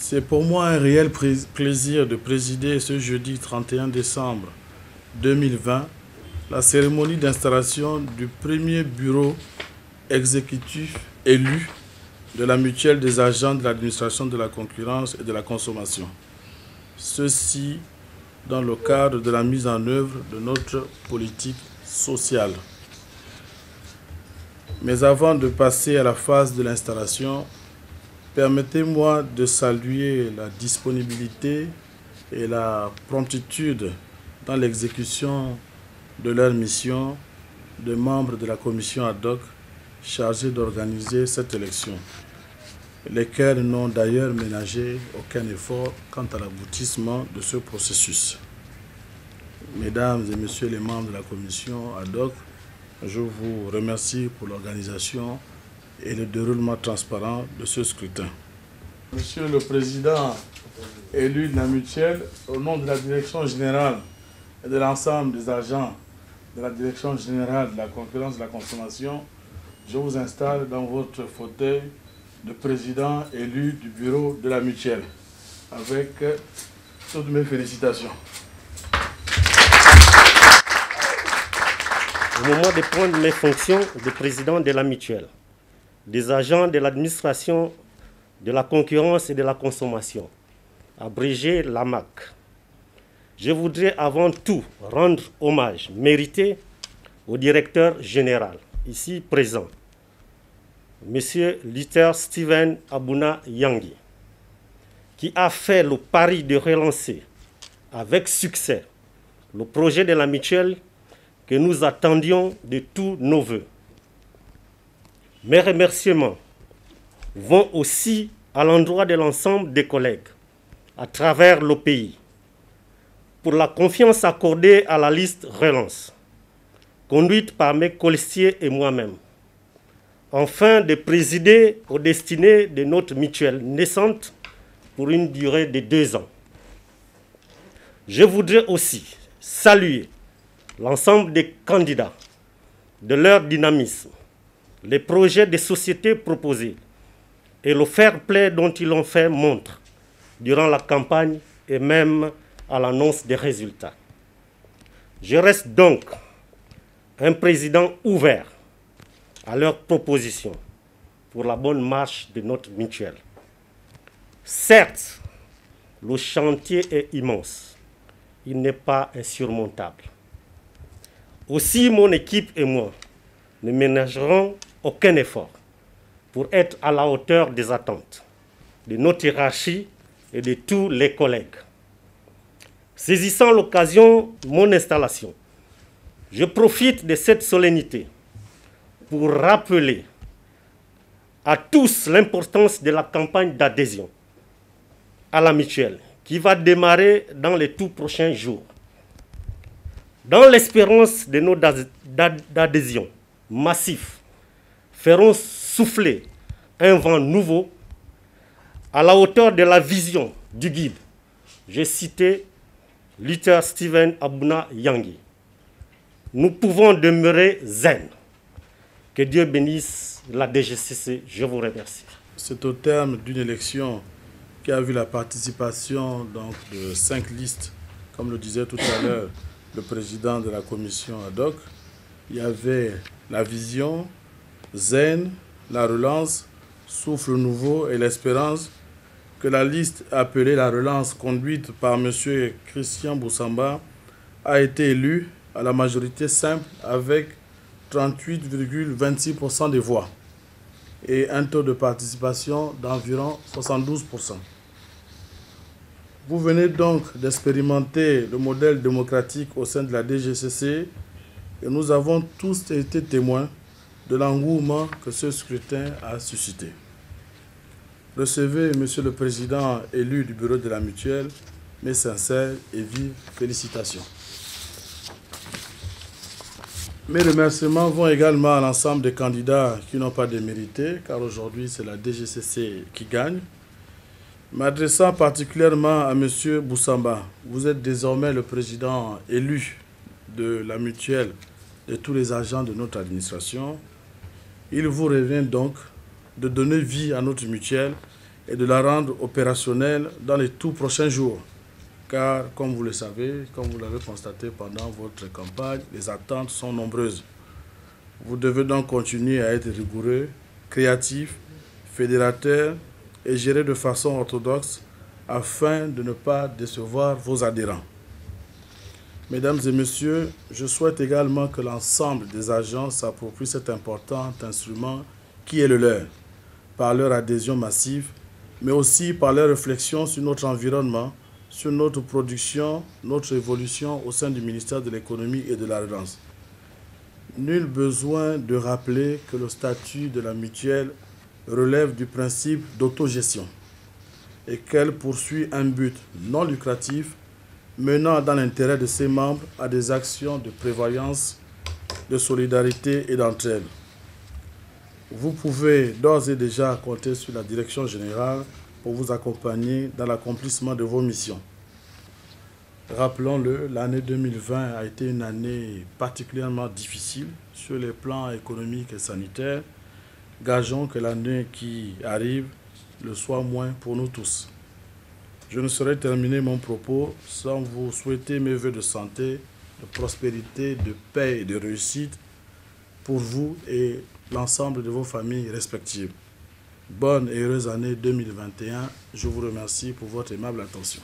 C'est pour moi un réel plaisir de présider ce jeudi 31 décembre 2020 la cérémonie d'installation du premier bureau exécutif élu de la mutuelle des agents de l'administration de la concurrence et de la consommation. Ceci dans le cadre de la mise en œuvre de notre politique sociale. Mais avant de passer à la phase de l'installation, permettez-moi de saluer la disponibilité et la promptitude dans l'exécution de leur mission de membres de la commission ad hoc chargée d'organiser cette élection, lesquels n'ont d'ailleurs ménagé aucun effort quant à l'aboutissement de ce processus. Mesdames et messieurs les membres de la commission ad hoc, je vous remercie pour l'organisation et le déroulement transparent de ce scrutin. Monsieur le Président élu de la mutuelle, au nom de la Direction générale et de l'ensemble des agents de la Direction générale de la concurrence et de la consommation, je vous installe dans votre fauteuil de président élu du bureau de la mutuelle, avec toutes mes félicitations. Au moment de prendre mes fonctions de président de la mutuelle, des agents de l'administration de la concurrence et de la consommation, abrégé l'AMAC, je voudrais avant tout rendre hommage mérité au directeur général, ici présent, M. Luther Steven Abuna Yangi, qui a fait le pari de relancer avec succès le projet de la mutuelle que nous attendions de tous nos voeux. Mes remerciements vont aussi à l'endroit de l'ensemble des collègues à travers le pays pour la confiance accordée à la liste Relance, conduite par mes colistiers et moi-même, afin de présider aux destinées de notre mutuelle naissante pour une durée de 2 ans. Je voudrais aussi saluer l'ensemble des candidats, de leur dynamisme, les projets de société proposés et le fair-play dont ils ont fait montre durant la campagne et même à l'annonce des résultats. Je reste donc un président ouvert à leurs propositions pour la bonne marche de notre mutuelle. Certes, le chantier est immense, il n'est pas insurmontable. Aussi, mon équipe et moi ne ménagerons aucun effort pour être à la hauteur des attentes de notre hiérarchie et de tous les collègues. Saisissant l'occasion de mon installation, je profite de cette solennité pour rappeler à tous l'importance de la campagne d'adhésion à la mutuelle qui va démarrer dans les tout prochains jours. Dans l'espérance de nos adhésions massifs, feront souffler un vent nouveau à la hauteur de la vision du guide. J'ai cité Luther Steven Abuna Yangi. Nous pouvons demeurer zen. Que Dieu bénisse la DGCC. Je vous remercie. C'est au terme d'une élection qui a vu la participation donc, de 5 listes, comme le disait tout à l'heure le président de la commission ad hoc. Il y avait la vision, zen, la relance, souffle nouveau et l'espérance, que la liste appelée la relance, conduite par M. Christian Boussamba, a été élue à la majorité simple avec 38,26% des voix et un taux de participation d'environ 72%. Vous venez donc d'expérimenter le modèle démocratique au sein de la DGCC et nous avons tous été témoins de l'engouement que ce scrutin a suscité. Recevez, Monsieur le Président élu du bureau de la mutuelle, mes sincères et vives félicitations. Mes remerciements vont également à l'ensemble des candidats qui n'ont pas démérité, car aujourd'hui c'est la DGCC qui gagne. M'adressant particulièrement à M. Boussamba, vous êtes désormais le président élu de la mutuelle de tous les agents de notre administration. Il vous revient donc de donner vie à notre mutuelle et de la rendre opérationnelle dans les tout prochains jours. Car, comme vous le savez, comme vous l'avez constaté pendant votre campagne, les attentes sont nombreuses. Vous devez donc continuer à être rigoureux, créatif, fédérateur et gérer de façon orthodoxe afin de ne pas décevoir vos adhérents. Mesdames et messieurs, je souhaite également que l'ensemble des agents s'approprient cet important instrument qui est le leur, par leur adhésion massive, mais aussi par leur réflexion sur notre environnement, sur notre production, notre évolution au sein du ministère de l'économie et de la relance. Nul besoin de rappeler que le statut de la mutuelle relève du principe d'autogestion et qu'elle poursuit un but non lucratif menant dans l'intérêt de ses membres à des actions de prévoyance, de solidarité et d'entraide. Vous pouvez d'ores et déjà compter sur la direction générale pour vous accompagner dans l'accomplissement de vos missions. Rappelons-le, l'année 2020 a été une année particulièrement difficile sur les plans économiques et sanitaires. Gageons que l'année qui arrive le soit moins pour nous tous. Je ne saurais terminer mon propos sans vous souhaiter mes vœux de santé, de prospérité, de paix et de réussite pour vous et l'ensemble de vos familles respectives. Bonne et heureuse année 2021. Je vous remercie pour votre aimable attention.